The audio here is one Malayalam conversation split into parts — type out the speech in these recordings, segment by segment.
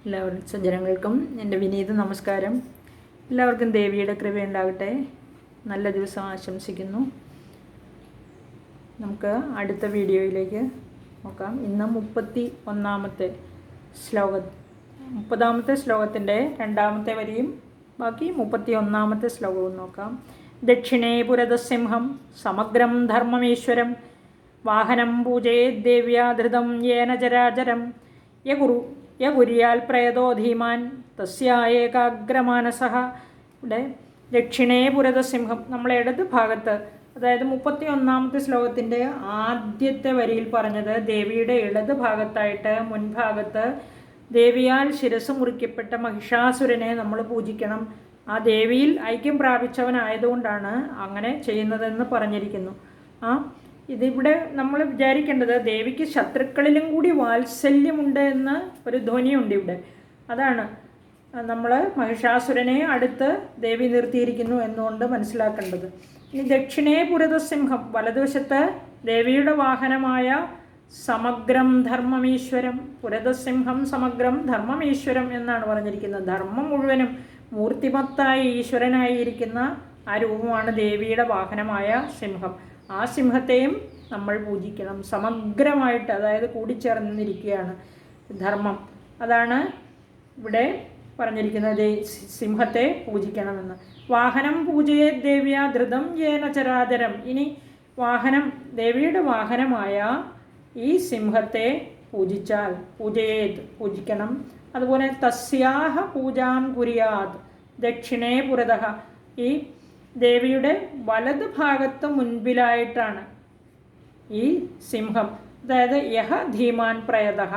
എല്ലാവർക്കും സജ്ജനങ്ങൾക്കും എൻ്റെ വിനീത നമസ്കാരം. എല്ലാവർക്കും ദേവിയുടെ കൃപയുണ്ടാകട്ടെ. നല്ല ദിവസം ആശംസിക്കുന്നു. നമുക്ക് അടുത്ത വീഡിയോയിലേക്ക് നോക്കാം. ഇന്ന് 31-ാമത്തെ ശ്ലോകം, 30-ാമത്തെ ശ്ലോകത്തിൻ്റെ 2-ാമത്തെ വരിയും ബാക്കി 31-ാമത്തെ ശ്ലോകവും നോക്കാം. ദക്ഷിണേ പുരതസിംഹം സമഗ്രം ധർമ്മമീശ്വരം വാഹനം പൂജയേദ്ദേവ്യാധൃതം യേന ചരാചരം യകുര്യാൽ പ്രയതോ ധീമാൻ തസ്യേകാഗ്രമാനസഃ. ഇവിടെ ദക്ഷിണേ പുരതസിംഹം, നമ്മളെ ഇടത് ഭാഗത്ത്, അതായത് 31-ാമത്തെ ശ്ലോകത്തിൻ്റെ ആദ്യത്തെ വരിയിൽ പറഞ്ഞത് ദേവിയുടെ ഇടത് ഭാഗത്തായിട്ട് മുൻഭാഗത്ത് ദേവിയാൽ ശിരസ് മുറിക്കപ്പെട്ട മഹിഷാസുരനെ നമ്മൾ പൂജിക്കണം. ആ ദേവിയിൽ ഐക്യം പ്രാപിച്ചവനായതുകൊണ്ടാണ് അങ്ങനെ ചെയ്യുന്നതെന്ന് പറഞ്ഞിരിക്കുന്നു. ഇതിവിടെ നമ്മൾ വിചാരിക്കേണ്ടത് ദേവിക്ക് ശത്രുക്കളിലും കൂടി വാത്സല്യമുണ്ട് എന്ന ഒരു ധ്വനിയുണ്ട് ഇവിടെ. അതാണ് നമ്മൾ മഹിഷാസുരനെ അടുത്ത് ദേവി നിർത്തിയിരിക്കുന്നു എന്നുകൊണ്ട് മനസ്സിലാക്കേണ്ടത്. ഇനി ദക്ഷിണേ പുരതസിംഹം, വലതുവശത്ത് ദേവിയുടെ വാഹനമായ സമഗ്രം ധർമ്മമീശ്വരം. പുരതസിംഹം സമഗ്രം ധർമ്മമീശ്വരം എന്നാണ് പറഞ്ഞിരിക്കുന്നത്. ധർമ്മം മുഴുവനും മൂർത്തിമത്തായി ഈശ്വരനായി ഇരിക്കുന്ന ആ രൂപമാണ് ദേവിയുടെ വാഹനമായ സിംഹം. ആ സിംഹത്തെയും നമ്മൾ പൂജിക്കണം. സമഗ്രമായിട്ട്, അതായത് കൂടിച്ചേർന്നിരിക്കുകയാണ് ധർമ്മം. അതാണ് ഇവിടെ പറഞ്ഞിരിക്കുന്നത്, സിംഹത്തെ പൂജിക്കണമെന്ന്. വാഹനം പൂജയെ ദേവ്യാ ധൃതം യേന ചരാചരം. ഇനി വാഹനം, ദേവിയുടെ വാഹനമായ ഈ സിംഹത്തെ പൂജിച്ചാൽ, പൂജിക്കണം. അതുപോലെ തസ്യാഹ പൂജാം കുര്യാത് ദക്ഷിണേ പുരതഃ. ഈ ദേവിയുടെ വലത് ഭാഗത്ത് മുൻപിലായിട്ടാണ് ഈ സിംഹം, അതായത് യഹ ധീമാൻ പ്രയതഃ,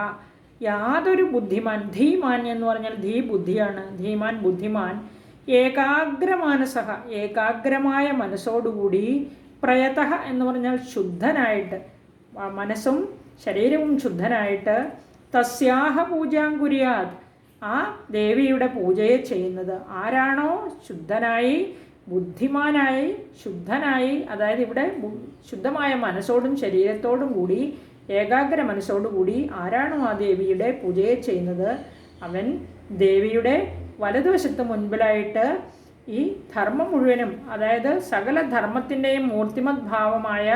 യാതൊരു ബുദ്ധിമാൻ, ധീമാൻ എന്ന് പറഞ്ഞാൽ ധീ ബുദ്ധിയാണ്, ധീമാൻ ബുദ്ധിമാൻ, ഏകാഗ്രമാനസഃ ഏകാഗ്രമായ മനസ്സോടുകൂടി, പ്രയതഃ എന്ന് പറഞ്ഞാൽ ശുദ്ധനായിട്ട്, മനസ്സും ശരീരവും ശുദ്ധനായിട്ട്, തസ്യാഹ പൂജാം കുര്യാത് ആ ദേവിയുടെ പൂജയെ ചെയ്യുന്നത് ആരാണോ ശുദ്ധനായി, ബുദ്ധിമാനായി, ശുദ്ധനായി, അതായത് ഇവിടെ ശുദ്ധമായ മനസ്സോടും ശരീരത്തോടും കൂടി, ഏകാഗ്ര മനസ്സോടുകൂടി ആരാണോ ആ ദേവിയുടെ പൂജയെ ചെയ്യുന്നത്, അവൻ ദേവിയുടെ വലതുവശത്ത് മുൻപിലായിട്ട് ഈ ധർമ്മം മുഴുവനും, അതായത് സകല ധർമ്മത്തിൻ്റെയും മൂർത്തിമത് ഭാവമായ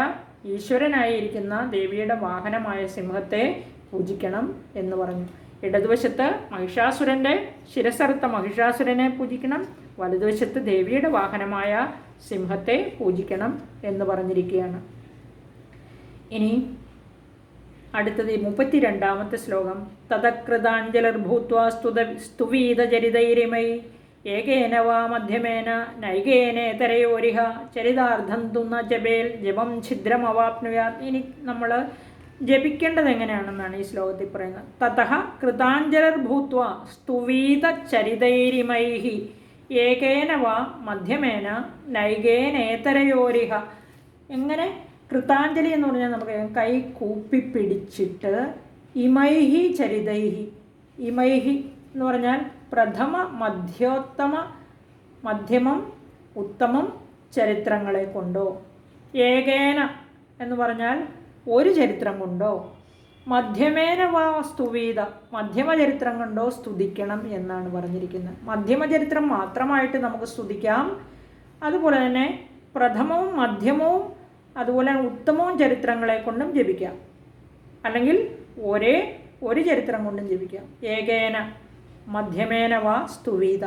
ഈശ്വരനായിരിക്കുന്ന ദേവിയുടെ വാഹനമായ സിംഹത്തെ പൂജിക്കണം എന്ന് പറഞ്ഞു. ഇടതുവശത്ത് മഹിഷാസുരൻ്റെ ശിരസറുത്ത മഹിഷാസുരനെ പൂജിക്കണം, വലതുവശത്ത് ദേവിയുടെ വാഹനമായ സിംഹത്തെ പൂജിക്കണം എന്ന് പറഞ്ഞിരിക്കുകയാണ്. ഇനി അടുത്തത് 32-ാമത്തെ ശ്ലോകം. തതകൃതാഞ്ജലിർഭൂത്വാ സ്തുവീതചരിതൈരിമൈ ഏകേന വാ മധ്യമേന നൈകേനേതരയോരിഹ ചരിതാർത്ഥം തു ന ജപേൽ ജപം ഛിദ്രമവാപ്നുയാത്. ഇനി നമ്മൾ ജപിക്കേണ്ടത് എങ്ങനെയാണെന്നാണ് ഈ ശ്ലോകത്തിൽ പറയുന്നത്. തതഃ കൃതാഞ്ജലിർഭൂത്വ സ്തുവീതചരിതൈരിമൈഹി ഏകേന വാ മധ്യമേന നൈകേനേതരയോരിഹ. എങ്ങനെ കൃതാഞ്ജലി എന്ന് പറഞ്ഞാൽ നമുക്ക് കൈ കൂപ്പിപ്പിടിച്ചിട്ട് ഇമൈഹി ചരിതൈഹി, ഇമൈഹി എന്ന് പറഞ്ഞാൽ പ്രഥമ മധ്യോത്തമ മധ്യമം ഉത്തമം ചരിത്രങ്ങളെ കൊണ്ടോ, ഏകേന എന്ന് പറഞ്ഞാൽ ഒരു ചരിത്രം കൊണ്ടോ, മധ്യമേന വാ സ്തുവീത മധ്യമചരിത്രം കൊണ്ടോ സ്തുതിക്കണം എന്നാണ് പറഞ്ഞിരിക്കുന്നത്. മധ്യമചരിത്രം മാത്രമായിട്ട് നമുക്ക് സ്തുതിക്കാം, അതുപോലെ തന്നെ പ്രഥമവും മധ്യമവും അതുപോലെ ഉത്തമവും ചരിത്രങ്ങളെ കൊണ്ടും ജപിക്കാം, അല്ലെങ്കിൽ ഒരു ചരിത്രം കൊണ്ടും ജപിക്കാം. ഏകേന മധ്യമേന വാ സ്തുവീത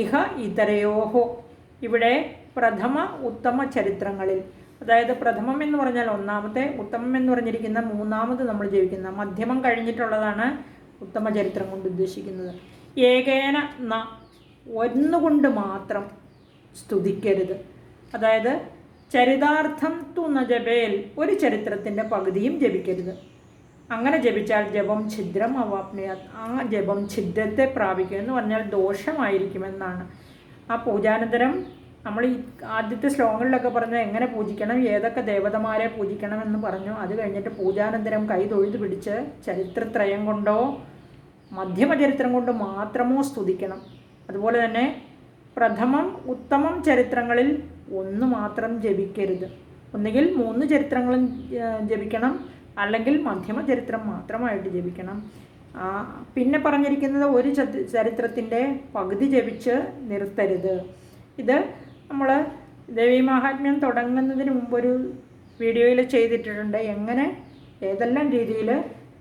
ഇഹ ഇതരയോഹോ. ഇവിടെ പ്രഥമ ഉത്തമ ചരിത്രങ്ങളിൽ, അതായത് പ്രഥമം എന്ന് പറഞ്ഞാൽ ഒന്നാമത്തെ, ഉത്തമം എന്ന് പറഞ്ഞിരിക്കുന്ന മൂന്നാമത് നമ്മൾ ജപിക്കുന്ന, മധ്യമം കഴിഞ്ഞിട്ടുള്ളതാണ് ഉത്തമ ചരിത്രം കൊണ്ട് ഉദ്ദേശിക്കുന്നത്. ഏകേന ന ഒന്നുകൊണ്ട് മാത്രം സ്തുതിക്കരുത്, അതായത് ചരിതാർത്ഥം തു ന ജപേൽ ഒരു ചരിത്രത്തിൻ്റെ പകുതിയും ജപിക്കരുത്. അങ്ങനെ ജപിച്ചാൽ ജപം ഛിദ്രം അവാപ്നുയാത് ആ ജപം ഛിദ്രത്തെ പ്രാപിക്കും എന്ന് പറഞ്ഞാൽ ദോഷമായിരിക്കുമെന്നാണ്. ആ പൂജാനന്തരം നമ്മൾ ഈ ആദ്യത്തെ ശ്ലോകങ്ങളിലൊക്കെ പറഞ്ഞത് എങ്ങനെ പൂജിക്കണം, ഏതൊക്കെ ദേവതമാരെ പൂജിക്കണമെന്ന് പറഞ്ഞു. അത് കഴിഞ്ഞിട്ട് പൂജാനന്തരം കൈ തൊഴുത് പിടിച്ച് ചരിത്രത്രയം കൊണ്ടോ മധ്യമചരിത്രം കൊണ്ട് മാത്രമോ സ്തുതിക്കണം. അതുപോലെ തന്നെ പ്രഥമം ഉത്തമം ചരിത്രങ്ങളിൽ ഒന്ന് മാത്രം ജപിക്കരുത്. ഒന്നുകിൽ 3 ചരിത്രങ്ങളും ജപിക്കണം, അല്ലെങ്കിൽ മധ്യമചരിത്രം മാത്രമായിട്ട് ജപിക്കണം. പിന്നെ പറഞ്ഞിരിക്കുന്നത് ഒരു ചരിത്രത്തിൻ്റെ പകുതി ജപിച്ച് നിർത്തരുത്. ഇത് നമ്മൾ ദേവീ മഹാത്മ്യം തുടങ്ങുന്നതിന് മുമ്പൊരു വീഡിയോയിൽ ചെയ്തിട്ടുണ്ട്. എങ്ങനെ ഏതെല്ലാം രീതിയിൽ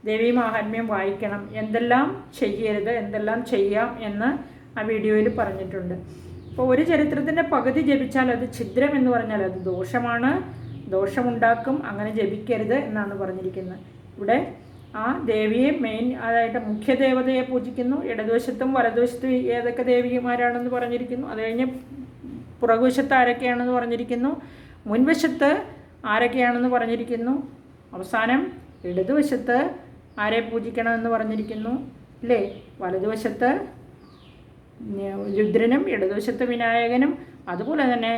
ദേവീ മഹാത്മ്യം വായിക്കണം, എന്തെല്ലാം ചെയ്യരുത്, എന്തെല്ലാം ചെയ്യാം എന്ന് ആ വീഡിയോയിൽ പറഞ്ഞിട്ടുണ്ട്. അപ്പോൾ ഒരു ചരിത്രത്തിൻ്റെ പകുതി ജപിച്ചാൽ അത് ഛിദ്രം എന്ന് പറഞ്ഞാൽ അത് ദോഷമാണ്, ദോഷമുണ്ടാക്കും, അങ്ങനെ ജപിക്കരുത് എന്നാണ് പറഞ്ഞിരിക്കുന്നത്. ഇവിടെ ആ ദേവിയെ അതായത് മുഖ്യ ദേവതയെ പൂജിക്കുന്നു. ഇടതുവശത്തും വലതുവശത്തും ഏതൊക്കെ ദേവിമാരാണെന്ന് പറഞ്ഞിരിക്കുന്നു. അത് കഴിഞ്ഞ് പുറകുവശത്ത് ആരൊക്കെയാണെന്ന് പറഞ്ഞിരിക്കുന്നു, മുൻവശത്ത് ആരൊക്കെയാണെന്ന് പറഞ്ഞിരിക്കുന്നു, അവസാനം ഇടതുവശത്ത് ആരെ പൂജിക്കണമെന്ന് പറഞ്ഞിരിക്കുന്നു അല്ലേ. വലതുവശത്ത് രുദ്രനും ഇടതുവശത്ത് വിനായകനും, അതുപോലെ തന്നെ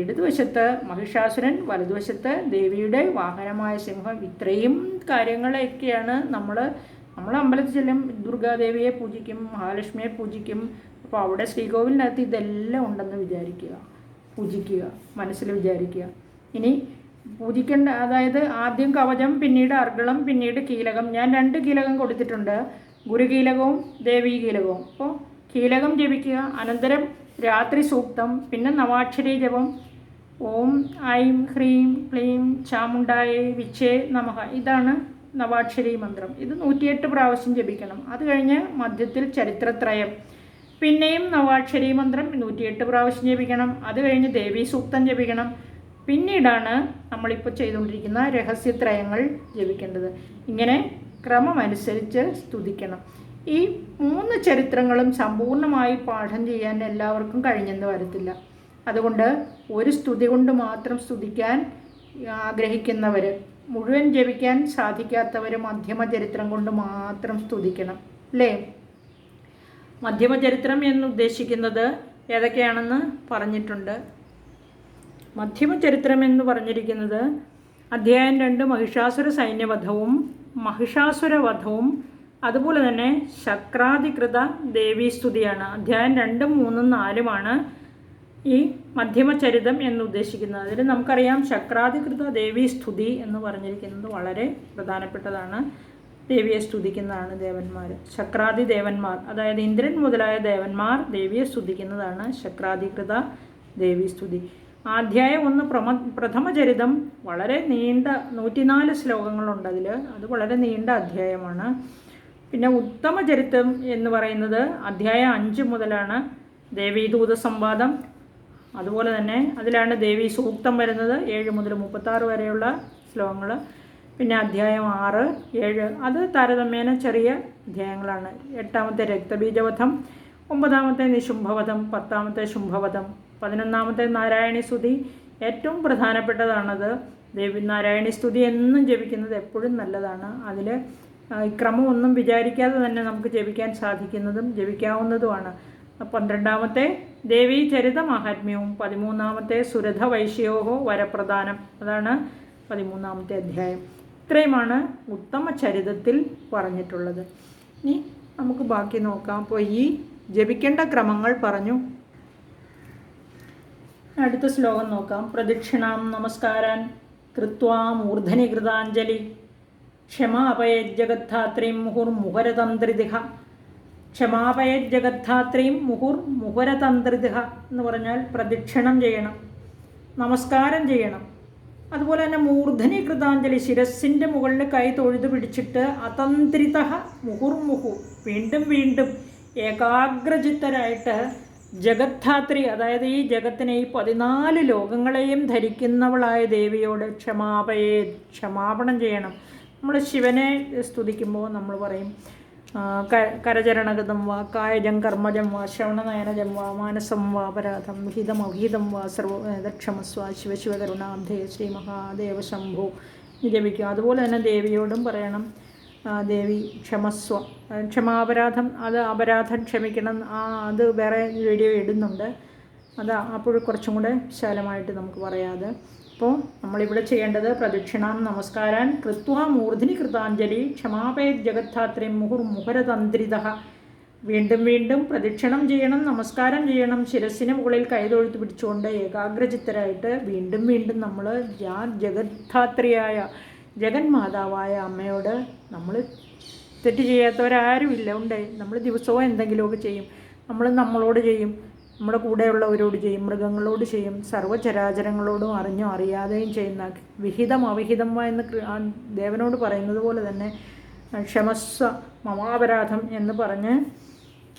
ഇടതുവശത്ത് മഹിഷാസുരൻ, വലതുവശത്ത് ദേവിയുടെ വാഹനമായ സിംഹം. ഇത്രയും കാര്യങ്ങളൊക്കെയാണ് നമ്മൾ അമ്പലത്തിൽ ചെല്ലും, ദുർഗാദേവിയെ പൂജിക്കും, മഹാലക്ഷ്മിയെ പൂജിക്കും. അപ്പോൾ അവിടെ ശ്രീകോവിലിനകത്ത് ഇതെല്ലാം ഉണ്ടെന്ന് വിചാരിക്കുക, പൂജിക്കുക, മനസ്സിൽ വിചാരിക്കുക. ഇനി പൂജിക്കേണ്ട, അതായത് ആദ്യം കവചം, പിന്നീട് അർഗളം, പിന്നീട് കീലകം. ഞാൻ 2 കീലകം കൊടുത്തിട്ടുണ്ട്, ഗുരുകീലകവും ദേവീ കീലകവും. അപ്പോൾ കീലകം ജപിക്കുക, അനന്തരം രാത്രി സൂക്തം, പിന്നെ നവാക്ഷരി ജപം, ഓം ഐം ഹ്രീം ക്ലീം ചാമുണ്ടായേ വിച്ചേ നമഃ. ഇതാണ് നവാക്ഷരി മന്ത്രം. ഇത് 108 പ്രാവശ്യം ജപിക്കണം. അത് കഴിഞ്ഞ് മധ്യത്തിൽ ചരിത്രത്രയം, പിന്നെയും നവാക്ഷരി മന്ത്രം 108 പ്രാവശ്യം ജപിക്കണം. അത് കഴിഞ്ഞ് ദേവീ സൂക്തം ജപിക്കണം. പിന്നീടാണ് നമ്മളിപ്പോൾ ചെയ്തുകൊണ്ടിരിക്കുന്ന രഹസ്യത്രയങ്ങൾ ജപിക്കേണ്ടത്. ഇങ്ങനെ ക്രമമനുസരിച്ച് സ്തുതിക്കണം. ഈ 3 ചരിത്രങ്ങളും സമ്പൂർണ്ണമായി പാഠം ചെയ്യാൻ എല്ലാവർക്കും കഴിഞ്ഞെന്ന് വരത്തില്ല. അതുകൊണ്ട് ഒരു സ്തുതി കൊണ്ട് മാത്രം സ്തുതിക്കാൻ ആഗ്രഹിക്കുന്നവർ, മുഴുവൻ ജപിക്കാൻ സാധിക്കാത്തവർ മധ്യമചരിത്രം കൊണ്ട് മാത്രം സ്തുതിക്കണം അല്ലേ. മധ്യമചരിത്രം എന്നുദ്ദേശിക്കുന്നത് ഏതൊക്കെയാണെന്ന് പറഞ്ഞിട്ടുണ്ട്. മധ്യമചരിത്രം എന്ന് പറഞ്ഞിരിക്കുന്നത് അധ്യായം 2 മഹിഷാസുര സൈന്യവധവും മഹിഷാസുരവധവും അതുപോലെ തന്നെ ശക്രാധികൃത ദേവീസ്തുതിയാണ്. അധ്യായം 2, 3, 4 ഈ മധ്യമചരിതം എന്നുദ്ദേശിക്കുന്നത്. അതിൽ നമുക്കറിയാം ശക്രാധികൃത ദേവീസ്തുതി എന്ന് പറഞ്ഞിരിക്കുന്നത് വളരെ പ്രധാനപ്പെട്ടതാണ്. ദേവിയെ സ്തുതിക്കുന്നതാണ് ദേവന്മാർ, ശക്രാദി ദേവന്മാർ, അതായത് ഇന്ദ്രൻ മുതലായ ദേവന്മാർ ദേവിയെ സ്തുതിക്കുന്നതാണ് ശക്രാധികൃത ദേവീസ്തുതി. അധ്യായം 1 പ്രഥമചരിതം വളരെ നീണ്ട 104 ശ്ലോകങ്ങളുണ്ട് അതിൽ. അത് വളരെ നീണ്ട അധ്യായമാണ്. പിന്നെ ഉത്തമചരിത്രം എന്ന് പറയുന്നത് അധ്യായം 5 മുതലാണ് ദേവീദൂത സംവാദം. അതുപോലെ തന്നെ അതിലാണ് ദേവീ സൂക്തം വരുന്നത്, 7 മുതൽ 36 വരെയുള്ള ശ്ലോകങ്ങൾ. പിന്നെ അധ്യായം 6, 7 അത് താരതമ്യേന ചെറിയ അധ്യായങ്ങളാണ്. 8ാമത്തെ രക്തബീജവധം, 9ാമത്തെ നിശുംഭവധം, 10ാമത്തെ ശുംഭവധം, 11ാമത്തെ നാരായണി സ്തുതി. ഏറ്റവും പ്രധാനപ്പെട്ടതാണത്. ദേവി നാരായണി സ്തുതി എന്നും ജപിക്കുന്നത് എപ്പോഴും നല്ലതാണ്. അതിൽ ക്രമമൊന്നും വിചാരിക്കാതെ തന്നെ നമുക്ക് ജപിക്കാൻ സാധിക്കുന്നതും ജപിക്കാവുന്നതുമാണ്. 12ാമത്തെ ദേവീ ചരിത മഹാത്മ്യവും, 13ാമത്തെ സുരഥ വൈശ്യോഹോ വരപ്രദാനം, അതാണ് 13ാമത്തെ അധ്യായം. ഇത്രയുമാണ് ഉത്തമ ചരിതത്തിൽ പറഞ്ഞിട്ടുള്ളത്. ഇനി നമുക്ക് ബാക്കി നോക്കാം. അപ്പോൾ ഈ ജപിക്കേണ്ട ക്രമങ്ങൾ പറഞ്ഞു. അടുത്ത ശ്ലോകം നോക്കാം. പ്രദക്ഷിണാം നമസ്കാരാൻ കൃത്വാ മൂർധനി കൃതാഞ്ജലി ക്ഷമാപയജ്ജഗദ്ധാത്രീം മുഹുർമുഹരതന്ത്രിദിഹ. ക്ഷമാപയജ്ജഗദ്ധാത്രീം മുഹുർമുഹരതന്ത്രിദിഹ എന്ന് പറഞ്ഞാൽ പ്രദക്ഷിണം ചെയ്യണം, നമസ്കാരം ചെയ്യണം. അതുപോലെ തന്നെ മൂർധനി കൃതാഞ്ജലി, ശിരസ്സിൻ്റെ മുകളിൽ കൈ തൊഴുതു പിടിച്ചിട്ട് അതന്ത്രിത മുഹുർമുഹു, വീണ്ടും വീണ്ടും ഏകാഗ്രചിത്തരായിട്ട് ജഗദ്ധാത്രി, അതായത് ഈ ജഗത്തിനെ, ഈ 14 ലോകങ്ങളെയും ധരിക്കുന്നവളായ ദേവിയോട് ക്ഷമാപണം ചെയ്യണം. നമ്മൾ ശിവനെ സ്തുതിക്കുമ്പോൾ നമ്മൾ പറയും കരചരണഗതം വാ കായജം കർമ്മജം വാ ശ്രവണനയനജം വാ മാനസം വാ അപരാധം വിഹിതം അവിഹിതം വാ സർവക്ഷമസ്വ ശിവ ശിവകരുണാബ്ധേ ശ്രീ മഹാദേവ ശംഭോ ജപിക്കുക. അതുപോലെ തന്നെ ദേവിയോടും പറയണം, ദേവി ക്ഷമസ്വ, ക്ഷമാപരാധം, അത് അപരാധം ക്ഷമിക്കണം. അത് വേറെ വീഡിയോ ഇടുന്നുണ്ട്, അത് അപ്പോഴും കുറച്ചും കൂടെ വിശാലമായിട്ട് നമുക്ക് പറയാതെ. അപ്പോൾ നമ്മളിവിടെ ചെയ്യേണ്ടത് പ്രദക്ഷിണാം നമസ്കാരാൻ കൃത്വാ മൂർധിനി കൃതാഞ്ജലി ക്ഷമാപയ ജഗദ്ധാത്രീം മുഹുർമുഹരതന്ത്രിത. വീണ്ടും വീണ്ടും പ്രദക്ഷിണം ചെയ്യണം, നമസ്കാരം ചെയ്യണം. ശിരസ്സിന് മുകളിൽ കൈതൊഴുത്ത് പിടിച്ചുകൊണ്ട് ഏകാഗ്രചിത്തരായിട്ട് വീണ്ടും വീണ്ടും നമ്മൾ ജഗദ്ധാത്രിയായ ജഗന്മാതാവായ അമ്മയോട് നമ്മൾ തെറ്റ് ചെയ്യാത്തവരാരുമില്ല. ഉണ്ട്. നമ്മൾ ദിവസവും എന്തെങ്കിലുമൊക്കെ ചെയ്യും. നമ്മൾ നമ്മളോട് ചെയ്യും, നമ്മുടെ കൂടെയുള്ളവരോട് ചെയ്യും, മൃഗങ്ങളോട് ചെയ്യും, സർവ്വചരാചരങ്ങളോടും അറിഞ്ഞോ അറിയാതെയും ചെയ്യുന്ന വിഹിതം അവിഹിതം എന്ന് ദേവനോട് പറയുന്നത് പോലെ തന്നെ ക്ഷമസ്വ മമാപരാധം എന്ന് പറഞ്ഞ്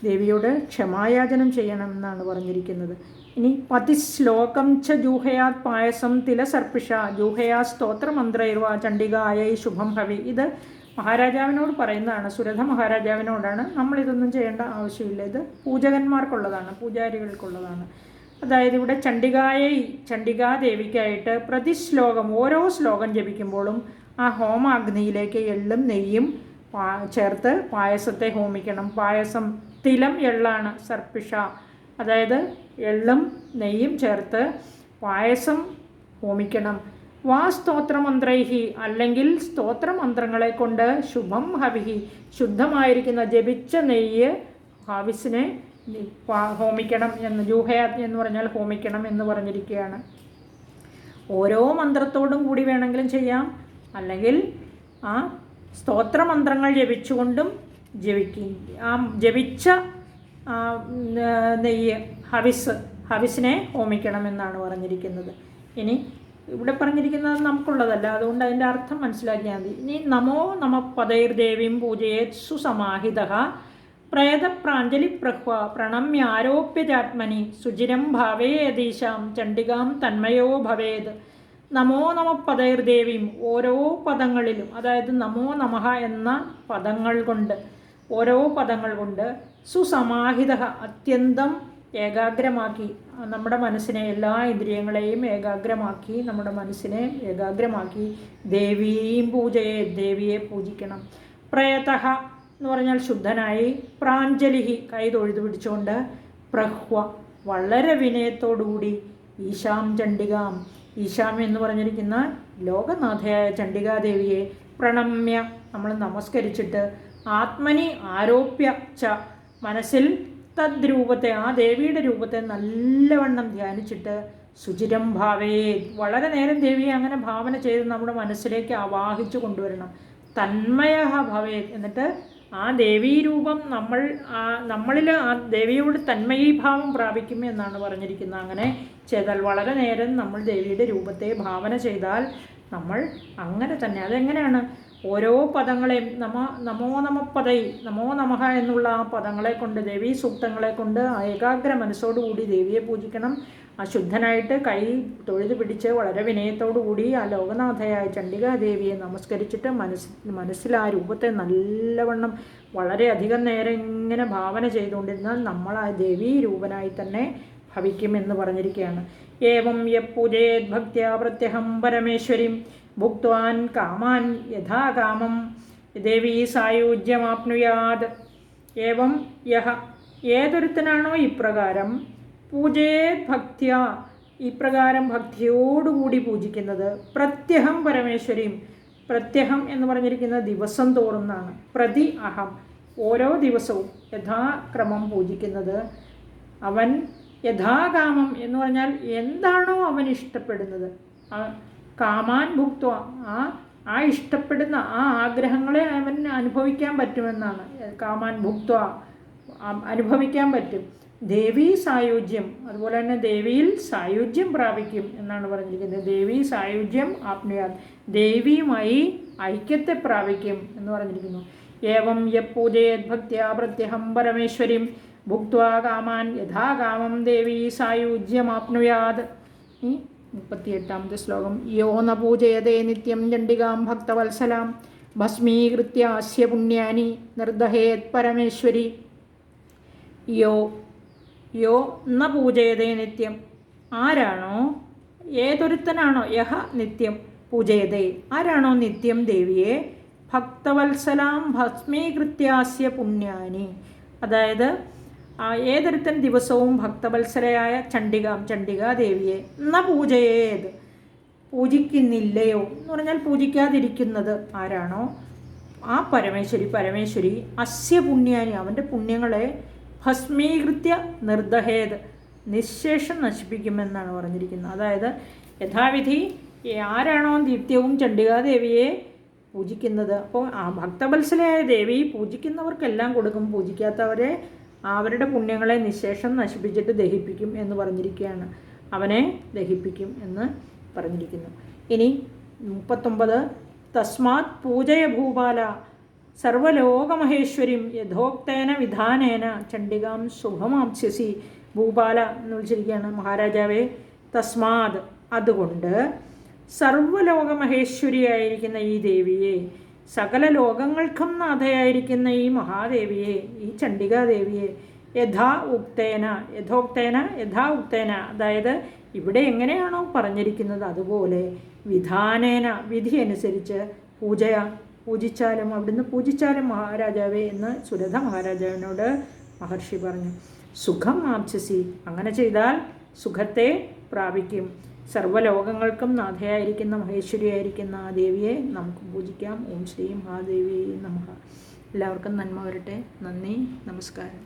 ദേവിയോട് ക്ഷമായാചനം ചെയ്യണമെന്നാണ് പറഞ്ഞിരിക്കുന്നത്. ഇനി പതിശ്ലോകം ച ജൂഹയാത് പായസം തിലസർപ്പിഷ ജൂഹയാ സ്തോത്രമന്ത്രൈർവ ചണ്ഡികായൈ ശുഭം ഹവി. ഇത് മഹാരാജാവിനോട് പറയുന്നതാണ്, സുരഥ മഹാരാജാവിനോടാണ്. നമ്മളിതൊന്നും ചെയ്യേണ്ട ആവശ്യമില്ല. ഇത് പൂജകന്മാർക്കുള്ളതാണ്, പൂജാരികൾക്കുള്ളതാണ്. അതായത് ഇവിടെ ചണ്ഡികാദേവിക്കായിട്ട് പ്രതിശ്ലോകം ഓരോ ശ്ലോകം ജപിക്കുമ്പോഴും ആ ഹോമാഗ്നിയിലേക്ക് എള്ളും നെയ്യും ചേർത്ത് പായസത്തെ ഹോമിക്കണം. പായസം തിലം എള്ളാണ്, സർപ്പിഷ അതായത് എള്ളും നെയ്യും ചേർത്ത് പായസം ഹോമിക്കണം. വാ സ്തോത്രമന്ത്രൈഹി അല്ലെങ്കിൽ സ്തോത്രമന്ത്രങ്ങളെ കൊണ്ട് ശുഭം ഹവിഹി ശുദ്ധമായിരിക്കുന്ന ജപിച്ച നെയ്യ് ഹവിസിനെ ഹോമിക്കണം എന്ന്, ജൂഹയാത് എന്ന് പറഞ്ഞാൽ ഹോമിക്കണം എന്ന് പറഞ്ഞിരിക്കുകയാണ്. ഓരോ മന്ത്രത്തോടും കൂടി വേണമെങ്കിലും ചെയ്യാം, അല്ലെങ്കിൽ ആ സ്തോത്രമന്ത്രങ്ങൾ ജപിച്ചുകൊണ്ടും ആ ജപിച്ച നെയ്യ് ഹവിസിനെ ഹോമിക്കണമെന്നാണ് പറഞ്ഞിരിക്കുന്നത്. ഇനി ഇവിടെ പറഞ്ഞിരിക്കുന്നത് നമുക്കുള്ളതല്ല, അതുകൊണ്ട് അതിൻ്റെ അർത്ഥം മനസ്സിലാക്കിയാൽ മതി. ഇനി നമോ നമ പദൈർദേവീം പൂജയേത് സുസമാഹിത പ്രേതപ്രാഞ്ജലി പ്രഹ്വ പ്രണമ്യാരോപ്യജാത്മനി സുചിരം ഭാവേയതീശാം ചണ്ഡികാം തന്മയോ ഭവേത്. നമോ നമ പദൈർദേവീം ഓരോ പദങ്ങളിലും, അതായത് നമോ നമഃ എന്ന പദങ്ങൾ കൊണ്ട്, ഓരോ പദങ്ങൾ കൊണ്ട് സുസമാഹിത അത്യന്തം ഏകാഗ്രമാക്കി നമ്മുടെ മനസ്സിനെ, എല്ലാ ഇന്ദ്രിയങ്ങളെയും ഏകാഗ്രമാക്കി നമ്മുടെ മനസ്സിനെ ഏകാഗ്രമാക്കി ദേവീം പൂജയെ ദേവിയെ പൂജിക്കണം. പ്രയതഃ എന്ന് പറഞ്ഞാൽ ശുദ്ധനായി, പ്രാഞ്ജലിഹി കൈ തൊഴുതു പിടിച്ചുകൊണ്ട്, പ്രഹ്വ വളരെ വിനയത്തോടുകൂടി, ഈശാം ചണ്ഡികാം ഈശാം എന്ന് പറഞ്ഞിരിക്കുന്ന ലോകനാഥയായ ചണ്ഡികാദേവിയെ പ്രണമ്യ നമ്മൾ നമസ്കരിച്ചിട്ട്, ആത്മനി ആരോപ്യ ച മനസ്സിൽ തദ്രൂപത്തെ ആ ദേവിയുടെ രൂപത്തെ നല്ലവണ്ണം ധ്യാനിച്ചിട്ട്, സുചിരം ഭാവേ വളരെ നേരം ദേവിയെ അങ്ങനെ ഭാവന ചെയ്ത് നമ്മുടെ മനസ്സിലേക്ക് ആവാഹിച്ചു കൊണ്ടുവരണം. തന്മയ ഭവേ എന്നിട്ട് ആ ദേവീരൂപം നമ്മളിൽ ആ ദേവിയോട് തന്മയീഭാവം പ്രാപിക്കും എന്നാണ് പറഞ്ഞിരിക്കുന്നത്. അങ്ങനെ ചെയ്താൽ വളരെ നേരം നമ്മൾ ദേവിയുടെ രൂപത്തെ ഭാവന ചെയ്താൽ നമ്മൾ അങ്ങനെ തന്നെ, അതെങ്ങനെയാണ് ഓരോ പദങ്ങളെയും നമോ നമഃ എന്നുള്ള ആ പദങ്ങളെ കൊണ്ട്, ദേവീ സൂക്തങ്ങളെ കൊണ്ട് ഏകാഗ്ര മനസ്സോടുകൂടി ദേവിയെ പൂജിക്കണം. അശുദ്ധനായിട്ട് കൈ തൊഴുതു പിടിച്ച് വളരെ വിനയത്തോടുകൂടി ആ ലോകനാഥയായ ചണ്ഡികാദേവിയെ നമസ്കരിച്ചിട്ട് മനസ്സിൽ ആ രൂപത്തെ നല്ലവണ്ണം വളരെയധികം നേരം ഇങ്ങനെ ഭാവന ചെയ്തുകൊണ്ടിരുന്നാൽ നമ്മൾ ആ ദേവീ രൂപനായി തന്നെ ഭവിക്കുമെന്ന് പറഞ്ഞിരിക്കുകയാണ്. ഏവം യപൂജയേത് ഭക്ത്യാ പ്രത്യഹം പരമേശ്വരീം ഭുക്വാൻ കാമാൻ യഥാകാമം ദേവീ സായുജ്യമാപ്നുയാത്. ഏവം യഹ ഏതൊരുത്തനാണോ ഇപ്രകാരം പൂജയേത് ഭക്ത്യ ഇപ്രകാരം ഭക്തിയോടുകൂടി പൂജിക്കുന്നത്, പ്രത്യഹം പരമേശ്വരീം പ്രത്യഹം എന്ന് പറഞ്ഞിരിക്കുന്നത് ദിവസം തോറുന്നാണ്, പ്രതി അഹം ഓരോ ദിവസവും യഥാക്രമം പൂജിക്കുന്നത്, അവൻ യഥാകാമം എന്ന് പറഞ്ഞാൽ എന്താണോ അവൻ ഇഷ്ടപ്പെടുന്നത്, കാമാൻ ഭുക്ത്വ ആ ഇഷ്ടപ്പെടുന്ന ആ ആഗ്രഹങ്ങളെ അവൻ അനുഭവിക്കാൻ പറ്റുമെന്നാണ്. കാമാൻ ഭുക്ത്വ അനുഭവിക്കാൻ പറ്റും. ദേവീ സായുജ്യം അതുപോലെ തന്നെ ദേവിയിൽ സായുജ്യം പ്രാപിക്കും എന്നാണ് പറഞ്ഞിരിക്കുന്നത്. ദേവീ സായുജ്യം ആപ്നുയാത് ദേവിയുമായി ഐക്യത്തെ പ്രാപിക്കും എന്ന് പറഞ്ഞിരിക്കുന്നു. ഏവം യപൂജയേത് ഭക്ത്യാ പ്രത്യഹം പരമേശ്വരീം ഭുക്ത്വാ കാമാൻ യഥാകാമം ദേവീ സായുജ്യമാപ്നുയാത്. 38ാമത്തെ ശ്ലോകം. യോ ന പൂജയതേ നിത്യം ചണ്ഡികാം ഭക്തവത്സലാം ഭസ്മീകൃത്യ അസ്യ പുണ്യാനി നിർദഹേത് പരമേശ്വരി. യോ ന പൂജയതേ നിത്യം ആരാണോ, ഏതൊരുത്തനാണോ, യഹ നിത്യം പൂജയതേ ആരാണോ നിത്യം ദേവിയെ, ഭക്തവത്സലാം ഭസ്മീകൃത്യാസ്യ പുണ്യാനി അതായത് ഏതൊരുത്തൻ ദിവസവും ഭക്തവത്സലയായ ചണ്ഡികാദേവിയെ ന പൂജയേത് പൂജിക്കുന്നില്ലയോ എന്ന് പറഞ്ഞാൽ പൂജിക്കാതിരിക്കുന്നത് ആരാണോ, ആ പരമേശ്വരി അസ്യ പുണ്യാനി അവൻ്റെ പുണ്യങ്ങളെ ഭസ്മീകൃത്യ നിർദഹേത് നിശേഷം നശിപ്പിക്കുമെന്നാണ് പറഞ്ഞിരിക്കുന്നത്. അതായത് യഥാവിധി ആരാണോ നിത്യവും ചണ്ഡികാദേവിയെ പൂജിക്കുന്നത്. അപ്പോൾ ആ ഭക്തവത്സലയായ ദേവി പൂജിക്കുന്നവർക്കെല്ലാം കൊടുക്കും, പൂജിക്കാത്തവരെ അവരുടെ പുണ്യങ്ങളെ നിശേഷം നശിപ്പിച്ചിട്ട് ദഹിപ്പിക്കും എന്ന് പറഞ്ഞിരിക്കുകയാണ്. അവനെ ദഹിപ്പിക്കും എന്ന് പറഞ്ഞിരിക്കുന്നു. ഇനി 39 തസ്മാത് പൂജയ ഭൂപാല സർവലോകമഹേശ്വരിം യഥോക്തേന വിധാനേന ചണ്ഡികാം ശുഭമാപ്സ്യസി. ഭൂപാല എന്ന് വിളിച്ചിരിക്കുകയാണ്, മഹാരാജാവേ, തസ്മാത് അതുകൊണ്ട് സർവലോകമഹേശ്വരിയായിരിക്കുന്ന ഈ ദേവിയെ, സകല ലോകങ്ങൾക്കും നാഥയായിരിക്കുന്ന ഈ മഹാദേവിയെ, ഈ ചണ്ഡികാദേവിയെ യഥാ ഉക്തേന അതായത് ഇവിടെ എങ്ങനെയാണോ പറഞ്ഞിരിക്കുന്നത് അതുപോലെ വിധാനേന വിധി അനുസരിച്ച് പൂജിച്ചാലും അവിടുന്ന് പൂജിച്ചാലും മഹാരാജാവേ എന്ന് സുരഥ മഹാരാജാവിനോട് മഹർഷി പറഞ്ഞു. സുഖം ആപ്സ്യസി, അങ്ങനെ ചെയ്താൽ സുഖത്തെ പ്രാപിക്കും. സർവ്വലോകങ്ങൾക്കും നാഥയായിരിക്കുന്ന മഹേശ്വരിയായിരിക്കുന്ന ആ ദേവിയെ നമുക്ക് പൂജിക്കാം. ഓം ശ്രീ മഹാദേവി നമഃ. എല്ലാവർക്കും നന്മ വരട്ടെ. നന്ദി, നമസ്കാരം.